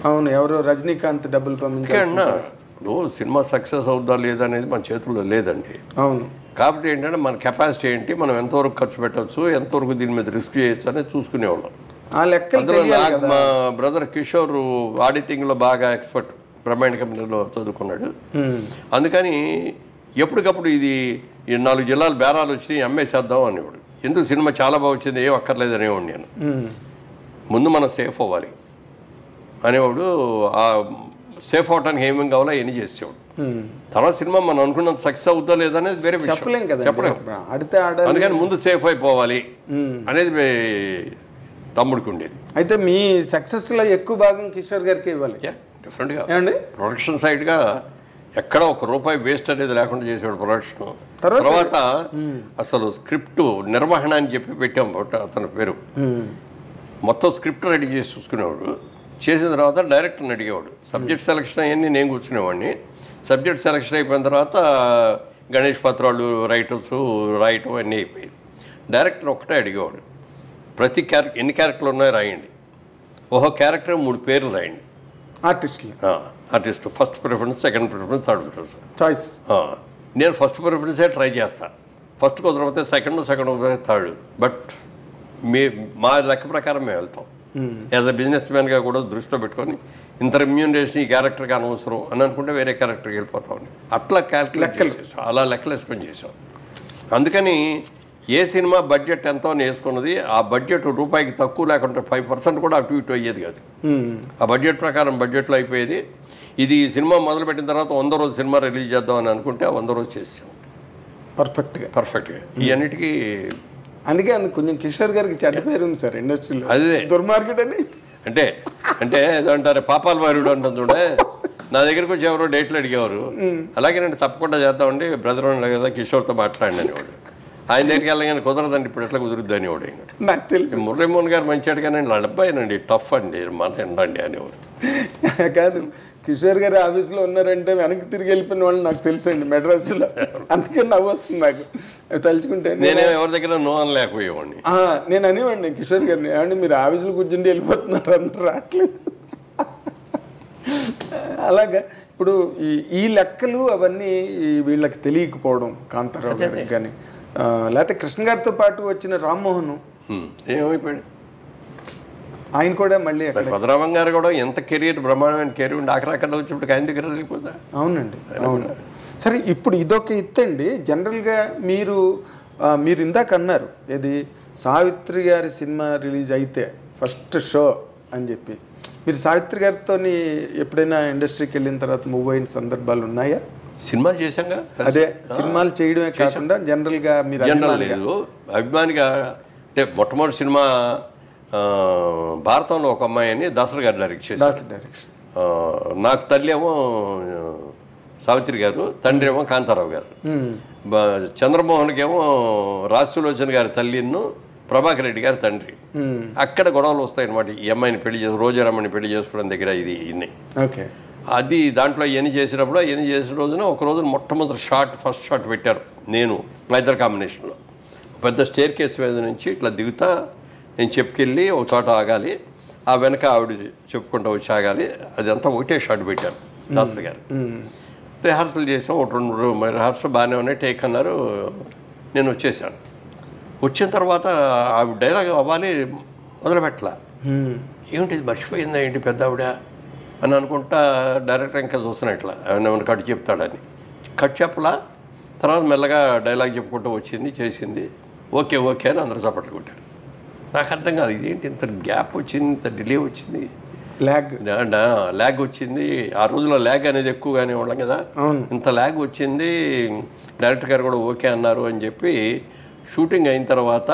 అవును, ఎవరో రజనీకాంత్ డబ్బులు పంపించారు. ఇప్పుడు సినిమా సక్సెస్ అవుద్దా లేదా అనేది మన చేతుల్లో లేదండి. అవును. కాబట్టి ఏంటంటే మన కెపాసిటీ ఏంటి, మనం ఎంతవరకు ఖర్చు పెట్టవచ్చు, ఎంతవరకు దీని మీద రిస్క్ చేయొచ్చు అనేది చూసుకునేవాళ్ళం. ఆ లెక్కలు అందులో మా బ్రదర్ కిషోర్ ఆడిటింగ్లో బాగా ఎక్స్పర్ట్, బ్రహ్మాండ కంపెనీలో చదువుకున్నాడు. అందుకని ఎప్పటికప్పుడు ఇది 4 జిల్లాలు బేరాలు వచ్చి అమ్మేసేద్దాం అనేవాడు. ఎందుకు సినిమా చాలా బాగా వచ్చింది, ఏం అక్కర్లేదు అనేవాడు నేను. ముందు మనం సేఫ్ అవ్వాలి అనేవాడు. ఆ సేఫ్ అవడానికి ఏమేమి కావాలో ఎన్ని చేసేవాడు. తర్వాత సినిమా మనం అనుకున్నంత సక్సెస్ అవుతా లేదనేది వేరే విషయం, చెప్పలేం. అందుకని ముందు సేఫ్ అయిపోవాలి అనేది తమ్ముడికి ఉండేది. అయితే మీ సక్సెస్లో ఎక్కువ భాగం కిషోర్ గారికి ఇవ్వాలి. డిఫరెంట్గా ప్రొడక్షన్ సైడ్గా ఎక్కడ ₹1 వేస్ట్ అనేది లేకుండా చేసేవాడు ప్రొడక్షన్. తర్వాత అసలు స్క్రిప్ట్ నిర్వహణ అని చెప్పి పెట్టాం అతని పేరు. మొత్తం స్క్రిప్ట్ రెడీ చేసి చూసుకునేవాడు. చేసిన తర్వాత డైరెక్టర్ని అడిగేవాడు. సబ్జెక్ట్ సెలక్షన్ అవన్నీ నేను కూర్చునేవాడిని. సబ్జెక్ట్ సెలక్షన్ అయిపోయిన తర్వాత గణేష్ పత్రాలు రైటర్స్ రాయటం అన్నీ అయిపోయింది. డైరెక్టర్ ఒక్కటే అడిగేవాడు, ప్రతి ఎన్ని క్యారెక్టర్లు ఉన్నాయో రాయండి, ఓహో క్యారెక్టర్ 3 పేర్లు రాయండి. Artist first preference, second preference, third preference choice. నేను ఫస్ట్ ప్రిఫరెన్సే ట్రై చేస్తాను. ఫస్ట్ కుదరకపోతే సెకండ్ కుదరకపోతే థర్డ్. బట్ మా లెక్క ప్రకారం మేము వెళ్తాం. యాజ్ అ బిజినెస్ మ్యాన్గా కూడా దృష్టిలో పెట్టుకొని ఇంత రెమ్యూనరేషన్ ఈ క్యారెక్టర్కి అనవసరం అని అనుకుంటే వేరే క్యారెక్టర్కి వెళ్ళిపోతామని అట్లా క్యాల్కులేట్ చేసాం. అలా లెక్కలు వేసుకొని చేసాం. అందుకని ఏ సినిమా బడ్జెట్ ఎంతో అని వేసుకున్నది ఆ బడ్జెట్ రూపాయికి తక్కువ లేకుండా 5% కూడా అటు ఇటు అయ్యేది కాదు. ఆ బడ్జెట్ ప్రకారం బడ్జెట్లో అయిపోయేది. ఇది సినిమా మొదలుపెట్టిన తర్వాత 100 రోజు సినిమా రిలీజ్ చేద్దామని అనుకుంటే ఆ 100 రోజు చేసాం పర్ఫెక్ట్గా. ఈ అన్నిటికీ అందుకే కొంచెం కిషోర్ గారికి చెడ్డ పేరు ఉంది సార్ ఇండస్ట్రీలో, అదే దుర్మార్కెట్ అని. అంటే ఏదంటారు పాపాల వారుడు అంటాం చూడే. నా దగ్గరికి వచ్చి ఎవరో డేట్లు అడిగేవారు. అలాగే నేను తప్పకుండా చేద్దామండి, బ్రదర్ ఉన్నాడు కదా కిషోర్తో మాట్లాడినని వాడు. ఆయన దగ్గరికి వెళ్ళగానే కుదరదండి, ఇప్పుడు ఎట్లా కుదురుద్ది అనేవాడు. నాకు తెలుసు మురళీమోహన్ గారు మంచివాడు కానీ వాళ్ళ అబ్బాయినండి టఫ్ అండి, మాట ఎండండి అనేవాడు. కాదు, కిషోర్ గారు ఆఫీస్లో ఉన్నారంటే వెనక్కి తిరిగి వెళ్ళిపోయిన వాళ్ళు నాకు తెలుసు అండి మెడ్రాస్లో. అందుకే నవ్వు వస్తుంది నాకు తలుచుకుంటే. నేను ఎవరి దగ్గర నో అని లేకపోయేవాడిని. నేను అనేవాడిని కిషోర్ గారిని, ఏమండి మీరు ఆఫీసులో కూర్చుండి వెళ్ళిపోతున్నారు అంటే రావట్లేదు. అలాగా ఇప్పుడు ఈ లెక్కలు అవన్నీ వీళ్ళకి తెలియకపోవడం, కాంతారావు గారికి కానీ లేకపోతే కృష్ణ గారితో పాటు వచ్చిన రామ్మోహన్ ఏమైపోయాడు, ఆయన కూడా మళ్ళీ పద్మనాభం గారు కూడా ఎంత కెరీర్ బ్రహ్మాండమైన కెరీర్ ఉండి ఆఖరాకన్నా వచ్చినప్పుడు ఆయన దగ్గర వెళ్ళిపోతా. అవునండి, అవును. సరే, ఇప్పుడు ఇదొక ఎత్తండి. జనరల్గా మీరు ఇందాక అన్నారు ఏది, సావిత్రి గారి సినిమా రిలీజ్ అయితే ఫస్ట్ షో అని చెప్పి, మీరు సావిత్రి గారితో ఎప్పుడైనా ఇండస్ట్రీకి వెళ్ళిన తర్వాత మూవ్ అయిన సందర్భాలు ఉన్నాయా? సినిమాలు చేశాంగా. అదే సినిమాలు చేయడమే కాకుండా జనరల్గా మీరు లేదు అభిమానిగా అంటే మొట్టమొదటి సినిమా భారతంలో ఒక అమ్మాయి అని దాసరి గారు డైరెక్ట్ చేశారు. నాకు తల్లి ఏమో సావిత్రి గారు, తండ్రి ఏమో కాంతారావు గారు. చంద్రమోహన్కి ఏమో రాజసులోచన గారి తల్లిను ప్రభాకర్ రెడ్డి గారి తండ్రి. అక్కడ గొడవలు వస్తాయన్నమాట. ఈ అమ్మాయిని పెళ్లి రోజారమ్మని పెళ్లి చేసుకోవడం దగ్గర ఇది ఇన్ని. ఓకే, అది దాంట్లో ఇవన్నీ చేసినప్పుడు ఇవన్నీ చేసిన రోజున ఒక రోజున మొట్టమొదటి ఫస్ట్ షాట్ పెట్టారు నేను మా ఇద్దరు కాంబినేషన్లో. పెద్ద స్టేర్ కేసు మీద నుంచి ఇట్లా దిగుతా నేను చెప్పుకెళ్ళి ఒక చోట ఆగాలి, ఆ వెనక ఆవిడ చెప్పుకుంటూ వచ్చి ఆగాలి. అదంతా ఒకటే షాట్ పెట్టారు దాసరి గారు. రిహార్సల్ చేసాం, 1-2 రిహార్సల్ బాగానే ఉన్నాయి, టేక్ అన్నారు. నేను వచ్చేసాను. వచ్చిన తర్వాత ఆవిడ డైలాగ్ అవ్వాలి మొదలుపెట్టలా. ఏమిటి మర్చిపోయిందా ఏంటి పెద్ద ఆవిడ అని అనుకుంటా డైరెక్టర్ ఇంకా చూస్తున్నా ఇట్లా ఏమైనా కట్ చెప్తాడని. కట్ చెప్పలా. తర్వాత మెల్లగా డైలాగ్ చెప్పుకుంటూ వచ్చింది, చేసింది. ఓకే ఓకే అని అందరూ చప్పట్లు కొట్టారు. నాకు అర్థం కాదు ఇదేంటి ఇంత గ్యాప్ వచ్చింది, ఇంత డిలే వచ్చింది, ల్యాగ్ వచ్చింది. ఆ రోజులో ల్యాగ్ అనేది ఎక్కువగానే వాళ్ళం కదా, ఇంత ల్యాగ్ వచ్చింది. డైరెక్టర్ గారు కూడా ఓకే అన్నారు అని చెప్పి షూటింగ్ అయిన తర్వాత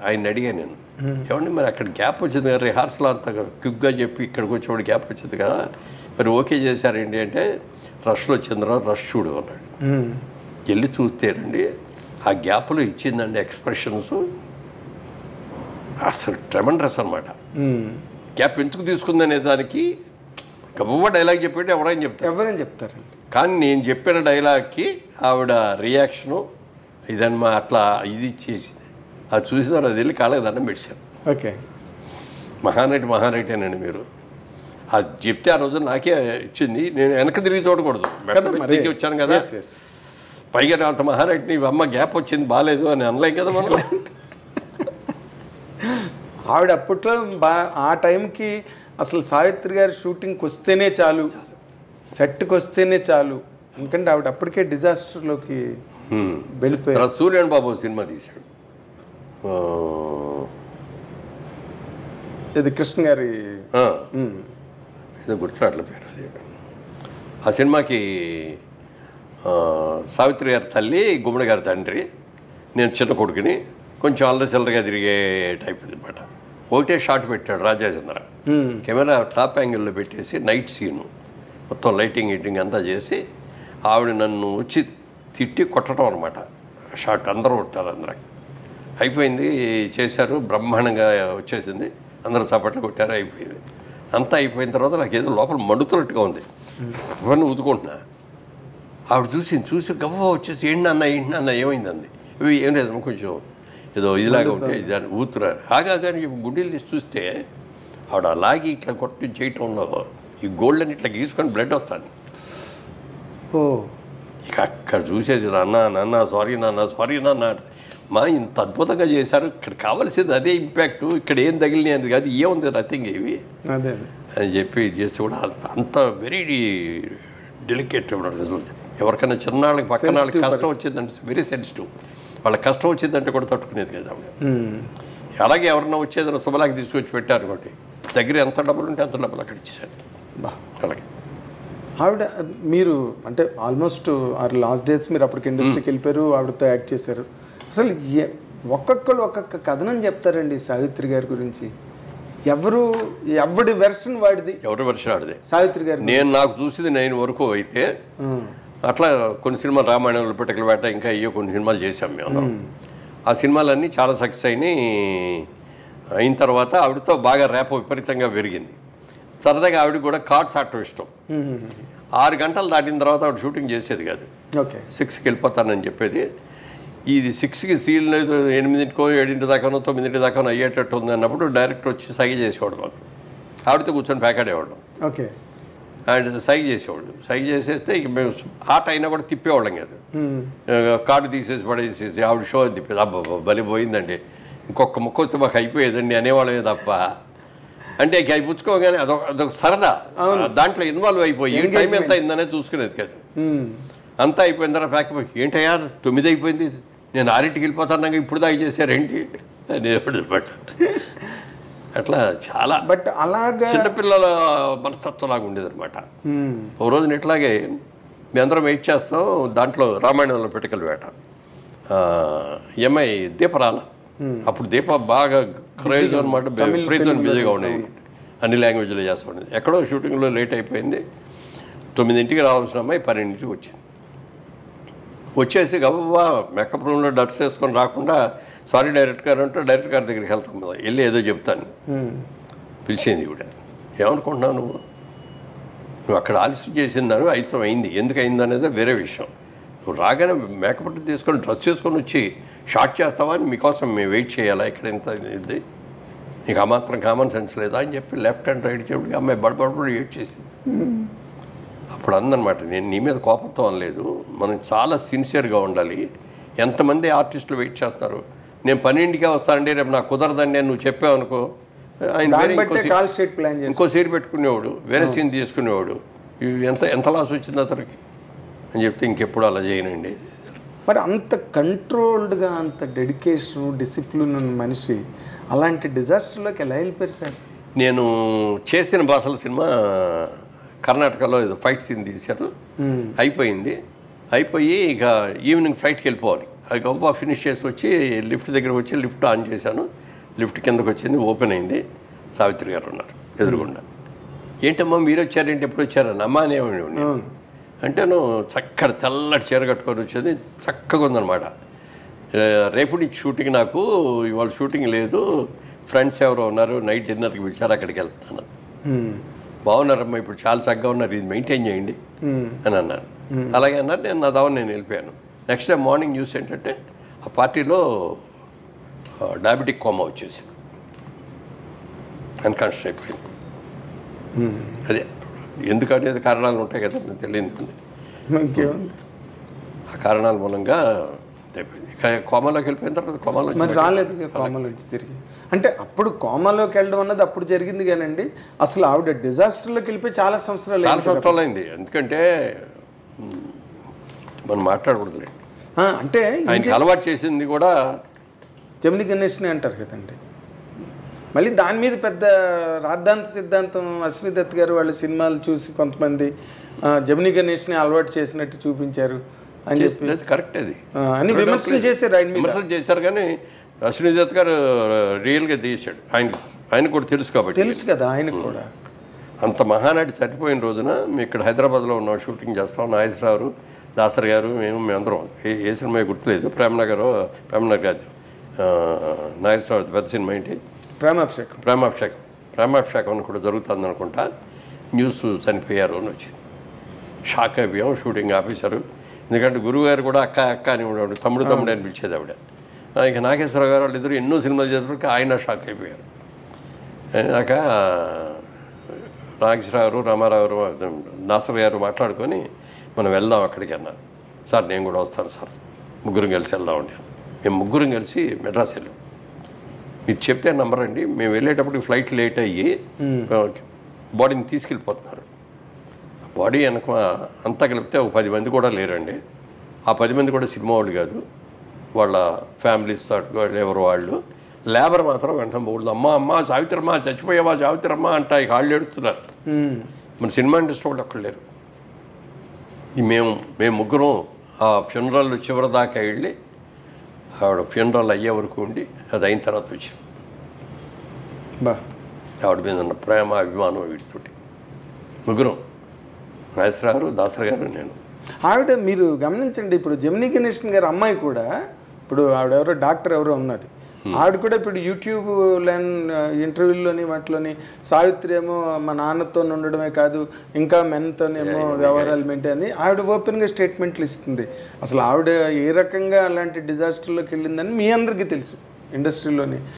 ఆయన అడిగాను నేను, ఏమండి మరి అక్కడ గ్యాప్ వచ్చింది కదా, రిహార్సల్ అంత క్విక్గా చెప్పి ఇక్కడికి వచ్చేవాడు గ్యాప్ వచ్చింది కదా, మరి ఓకే చేశారేంటి అంటే రష్లో వచ్చింది రా, రష్ చూడు అన్నాడు. వెళ్ళి చూస్తేనండి ఆ గ్యాప్లో ఇచ్చిందండి ఎక్స్ప్రెషన్స్ అసలు ట్రెమండరస్ అనమాట. గ్యాప్ ఎందుకు తీసుకుందనే దానికి గొప్ప డైలాగ్ చెప్పేటి ఎవరైనా చెప్తారండి. కానీ నేను చెప్పిన డైలాగ్కి ఆవిడ రియాక్షను ఇదన్నమా అట్లా ఇది చేసింది. అది చూసిన తర్వాత వెళ్ళి కాళ్ళకి దండం పెట్టాను. ఓకే, మహానటి మహానటేనండి మీరు. అది చెప్తే ఆ రోజు నాకే ఇచ్చింది. నేను వెనక తిరిగి చూడకూడదు, దిగి వచ్చాను కదా. పైగా అంత మహానటిని అమ్మ గ్యాప్ వచ్చింది బాగాలేదు అని అనలేం కదా మనం. ఆవిడ అప్పట్లో ఆ టైంకి అసలు సావిత్రి గారి షూటింగ్కి వస్తేనే చాలు, సెట్కి వస్తేనే చాలు, ఎందుకంటే ఆవిడ అప్పటికే డిజాస్టర్లోకి వెళ్ళిపోయారు. సూర్యన్ బాబు సినిమా తీశాడు, ఇది కృష్ణ గారి ఏదో గుర్తురాట్ల పేరు అది. ఆ సినిమాకి సావిత్రి గారి తల్లి, గుమ్మడి గారి తండ్రి, నేను చిన్న కొడుకుని, కొంచెం అల్లరి చిల్లరగా తిరిగే టైప్ అనమాట. ఒకటే షాట్ పెట్టాడు రాజాచంద్ర, కెమెరా టాప్ యాంగిల్లో పెట్టేసి నైట్ సీను మొత్తం లైటింగ్ గిటింగ్ అంతా చేసి ఆవిడ నన్ను వచ్చి తిట్టి కొట్టడం అనమాట. షాట్ అందరూ కొట్టారు, అందరికి అయిపోయింది, చేశారు, బ్రహ్మాండంగా వచ్చేసింది, అందరూ చప్పట్లు కొట్టారు, అయిపోయింది. అంతా అయిపోయిన తర్వాత నాకు ఏదో లోపల మండుతున్నట్టుగా ఉంది, అవన్నీ ఊదుకుంటున్నా. ఆవిడ చూసి గవ్వ వచ్చేసి ఏంటన్నా ఏమైంది అంది. ఇవి ఏం లేదమ్మా, కొంచెం ఏదో ఇదిలాగా ఉంటే ఇది అని ఊతున్నారు. కానీ గుండెలు తీసి చూస్తే ఆవిడ లాగి ఇట్లా కొట్టి చేయటంలో ఈ గోల్డ్ని ఇట్లా గీసుకొని బ్లడ్ వస్తాను. ఇక అక్కడ చూసేసి నాన్న సారీ నాన్న మా ఇంత అద్భుతంగా చేశారు, ఇక్కడ కావాల్సింది అదే ఇంపాక్ట్, ఇక్కడ ఏం తగిలినాయి అది కాదు, ఏముంది నథింగ్ ఇవి అని చెప్పి చేస్తే కూడా అంత వెరీ డెలికేట్ అసలు. ఎవరికైనా చిన్నాళ్ళకి పక్కన వాళ్ళకి కష్టం వచ్చిందంటే వెరీ సెన్సిటివ్, వాళ్ళకి కష్టం వచ్చిందంటే కూడా తట్టుకునేది కదా ఆవిడ. అలాగే ఎవరన్నా వచ్చేదన్నా శుభలాకి తీసుకొచ్చి పెట్టారు కాబట్టి దగ్గర ఎంత డబ్బులు ఉంటే అంత డబ్బులు అక్కడ ఇచ్చేసారు. అలాగే ఆవిడ మీరు అంటే ఆల్మోస్ట్ లాస్ట్ డేస్ మీరు అప్పటికి ఇండస్ట్రీకి వెళ్ళిపోయారు, ఆవిడతో యాక్ట్ చేశారు. అసలు ఒక్కొక్కరు ఒక్కొక్క కథనం చెప్తారండి సావిత్రి గారి గురించి. ఎవడి వెర్షన్ వాడిది, ఎవరి వెర్షన్ ఆడిదే సావిత్రి గారి. నాకు చూసింది 9 వరకు అయితే అట్లా కొన్ని సినిమాలు రామాయణంలో పిటకల వేట ఇంకా అయ్యో కొన్ని సినిమాలు చేశాం మేము అందరం. ఆ సినిమాలన్నీ చాలా సక్సెస్ అయిన తర్వాత ఆవిడతో బాగా ర్యాప్ విపరీతంగా పెరిగింది. సరదాగా ఆవిడకి కూడా కార్డ్స్ ఆడటం ఇష్టం. 6 గంటలు దాటిన తర్వాత ఆవిడ షూటింగ్ చేసేది కాదు, 6కి వెళ్ళిపోతానని చెప్పేది. ఇది 6కి సీల్ లేదు, 8కో 7 దాకానో 9 దాకానో అయ్యేటట్టు ఉంది అన్నప్పుడు డైరెక్టర్ వచ్చి సైగ చేసేవాడు మాకు, ఆవిడతో కూర్చొని ప్యాకాడేవాడు. ఆయన సైగ చేసేవాడు, సైగ చేసేస్తే ఇక మేము ఆట అయినా కూడా తిప్పేవాళ్ళం కాదు, కార్డు తీసేసి పడేసేసి ఆవిడ షో తిప్పేది. అబ్బా బలి పోయిందండి, ఇంకొక ముక్క వస్తే మాకు అయిపోయేదండి అనేవాళ్ళమే తప్ప. అంటే ఇక అవి పుచ్చుకోగానే అదొక సరదా, దాంట్లో ఇన్వాల్వ్ అయిపోయి ఏ టైం ఎంత అయిందనే చూసుకునేది కాదు. అంతా అయిపోయిన తర్వాత ప్యాక్ ఏంటయ్యా 9 అయిపోయింది, నేను 6కి వెళ్ళిపోతాను, ఇప్పుడు దాకా చేశారేంటి అనేవాడు. అట్లా చాలా బట్ అలాగా చిన్నపిల్లల మనస్తత్వం లాగా ఉండేది అనమాట. ఓ రోజున ఇట్లాగే మేమందరం వెయిట్ చేస్తాం, దాంట్లో రామాయణంలో పిటకల వేట ఎంఐ దీపరాల, అప్పుడు దీప బాగా క్రేజ్ అనమాట, విపరీతమైన బిజీగా ఉండేది, అన్ని లాంగ్వేజ్లో చేస్తూ ఉండేది. ఎక్కడో షూటింగ్లో లేట్ అయిపోయింది, 9కి రావాల్సిన అమ్మాయి 12కి వచ్చింది. వచ్చేసి గవ్వా మేకప్ రూమ్లో డ్రెస్ వేసుకొని రాకుండా సారీ డైరెక్టర్ గారు అంటే డైరెక్టర్ గారి దగ్గరికి వెళ్తాం కదా, వెళ్ళి ఏదో చెప్తాను పిలిచింది కూడా. ఏమనుకుంటున్నావు నువ్వు అక్కడ ఆలస్యం చేసిందని, ఆలస్యం అయింది, ఎందుకు అయింది అనేది వేరే విషయం. నువ్వు రాగానే మేకప్ తీసుకొని డ్రెస్ చేసుకొని వచ్చి షార్ట్ చేస్తావా అని మీకోసం మేము వెయిట్ చేయాలా, ఇక్కడ ఎంత ఇది నీకు ఆ మాత్రం కామన్ సెన్స్ లేదా అని చెప్పి లెఫ్ట్ అండ్ రైట్ చెప్పి అమ్మాయి బడబడి వెయిట్ చేసింది. అప్పుడు అందనమాట, నేను నీ మీద కోపంతో అనలేదు, మనం చాలా సిన్సియర్గా ఉండాలి, ఎంతమంది ఆర్టిస్టులు వెయిట్ చేస్తున్నారు, నేను 12కే వస్తానండి, రేపు నాకు కుదరదండి అని నువ్వు చెప్పావు అనుకో, ఆయన ఇంకో సీన్ పెట్టుకునేవాడు, వేరే సీన్ తీసుకునేవాడు, ఎంత లాస్ వచ్చింది అతనికి అని చెప్తే ఇంకెప్పుడు అలా చేయనండి. మరి అంత కంట్రోల్డ్గా అంత డెడికేషన్ డిసిప్లిన్ ఉన్న మనిషి అలాంటి డిజాస్టర్లోకి ఎలా వెళ్ళిపోయారు సార్? నేను చేసిన భాషల సినిమా కర్ణాటకలో ఏదో ఫైట్ సీన్ తీశారు, అయిపోయి ఇక ఈవినింగ్ ఫ్లైట్కి వెళ్ళిపోవాలి. అది గొప్ప ఫినిష్ చేసి వచ్చి లిఫ్ట్ దగ్గర వచ్చి లిఫ్ట్ ఆన్ చేశాను, లిఫ్ట్ కిందకు వచ్చింది, ఓపెన్ అయింది, సావిత్రి గారు ఉన్నారు ఎదురుగుండా. ఏంటమ్మా మీరు వచ్చారేంటి, ఎప్పుడు వచ్చారని అమ్మ అనేవాడిని. అంటే నువ్వు చక్కటి తెల్లటి చీర కట్టుకొని వచ్చేది, చక్కగా ఉందన్నమాట. రేపు నుంచి షూటింగ్, నాకు ఇవాళ షూటింగ్ లేదు, ఫ్రెండ్స్ ఎవరో ఉన్నారు, నైట్ డిన్నర్కి పిలిచారు, అక్కడికి వెళ్తాను. బాగున్నారమ్మా, ఇప్పుడు చాలా చక్కగా ఉన్నారు, ఇది మెయింటైన్ చేయండి అని అన్నాను. అలాగే అన్నారు, నేను నా దావని నేను వెళ్ళిపోయాను. నెక్స్ట్ డే మార్నింగ్ న్యూస్ ఏంటంటే ఆ పార్టీలో డయాబెటిక్ కోమా వచ్చేసి అన్కాన్షియస్ అయిపోయింది. అదే ఎందుకంటే కారణాలు ఉంటాయి కదా, నాకు తెలియదు. ఇంకేముంది, ఆ కారణాల మూలంగా ఇక కోమాలోకి వెళ్ళిపోయిన తర్వాత కోమాలో మరి రాలేదు కోమలోంచి తిరిగి. అంటే అప్పుడు కోమాలోకి వెళ్ళడం అన్నది అప్పుడు జరిగింది కానండి, అసలు ఆవిడ డిజాస్టర్లోకి వెళ్ళిపోయి చాలా సంవత్సరాలు చాలా సంవత్సరాలు అయింది. ఎందుకంటే మనం మాట్లాడకూడదు. అంటే ఆయనకి అలవాటు చేసింది కూడా జమిని గణేష్ని అంటారు కదండి. మళ్ళీ దాని మీద పెద్ద రాద్ధాంత సిద్ధాంతం అశ్విని దత్ గారు వాళ్ళ సినిమాలు చూసి కొంతమంది జమిని గణేష్ని అలవాటు చేసినట్టు చూపించారు అని చెప్పి కరెక్ట్ అది అని విమర్శలు చేశారు. ఆయన విమర్శలు చేశారు, కానీ అశ్విని దత్ గారు రియల్గా తీసాడు. ఆయనకు కూడా తెలుసు కాబట్టి, తెలుసు కదా ఆయనకు కూడా. అంత మహానాటి చనిపోయిన రోజున మేము ఇక్కడ హైదరాబాద్లో ఉన్నాం, షూటింగ్ చేస్తాం. నాగేశ్వరరావు, దాసరి గారు, మేమందరం ఏ సినిమా గుర్తులేదు, ప్రేమనగర్ కాదు, నాగేశ్వరరావు పెద్ద సినిమా ఏంటి, ప్రేమాభిషేకం అని కూడా జరుగుతుంది అనుకుంటా. న్యూస్ చనిపోయారు అని వచ్చింది. షాక్ అయిపోయాం షూటింగ్ ఆఫీసరు. ఎందుకంటే గురువుగారు కూడా అక్క అక్క అని ఉండేవాడు, తమ్ముడు అని పిలిచేది ఆవిడ. ఇక నాగేశ్వరరావు గారు వాళ్ళిద్దరు ఎన్నో సినిమాలు చేసేప్పటికి ఆయన షాక్ అయిపోయారు. అయినాక నాగేశ్వరరావు, రామారావు గారు, దాసరి గారు మాట్లాడుకొని మనం వెళ్దాం అక్కడికి అన్నారు. సార్ నేను కూడా వస్తాను సార్, ముగ్గురం కలిసి వెళ్దామండి. మేము ముగ్గురం కలిసి మెడ్రాస్ వెళ్ళాం. మీరు చెప్తే నంబర్ అండి, మేము వెళ్ళేటప్పుడు ఫ్లైట్ లేట్ అయ్యి బాడీని తీసుకెళ్ళిపోతున్నారు. బాడీ వెనక అంతా కలిపితే ఒక 10 మంది కూడా లేరండి. ఆ 10 మంది కూడా సినిమా వాళ్ళు కాదు, వాళ్ళ ఫ్యామిలీస్ తోటి ఎవరు వాళ్ళు. లేబర్ మాత్రం వెంటనే పోకూడదు, అమ్మ సావిత్రమ్మ చచ్చిపోయావా సావిత్రమ్మ అంట ఇక వాళ్ళు ఏడుస్తున్నారు. మన సినిమా ఇండస్ట్రీ వాళ్ళు ఒక్కళ్ళు లేరు. మేము ముగ్గురం ఆ ఫ్యూనరల్ చివరి దాకా వెళ్ళి ఆవిడ ఫ్యూనరల్ అయ్యే వరకు ఉండి అది అయిన తర్వాత వచ్చాం. ఆవిడ మీద ఉన్న ప్రేమ అభిమానం వీటితోటి ముగ్గురం, నాగేశ్వరరావు, దాసరి గారు, నేను. ఆవిడ మీరు గమనించండి, ఇప్పుడు జమిని గణేషన్ గారి అమ్మాయి కూడా, ఇప్పుడు ఆవిడెవరో డాక్టర్ ఎవరో ఉన్నది, ఆవిడ కూడా ఇప్పుడు యూట్యూబ్ ఇంటర్వ్యూల్లోని వాటిలోని సావిత్రి ఏమో మా నాన్నతో ఉండడమే కాదు ఇంకా మెన్తోనేమో వ్యవహారాలు మెయింటైన్ అని ఆవిడ ఓపెన్గా స్టేట్మెంట్లు ఇస్తుంది. అసలు ఆవిడ ఏ రకంగా అలాంటి డిజాస్టర్లోకి వెళ్ళిందని మీ అందరికీ తెలుసు ఇండస్ట్రీలోని.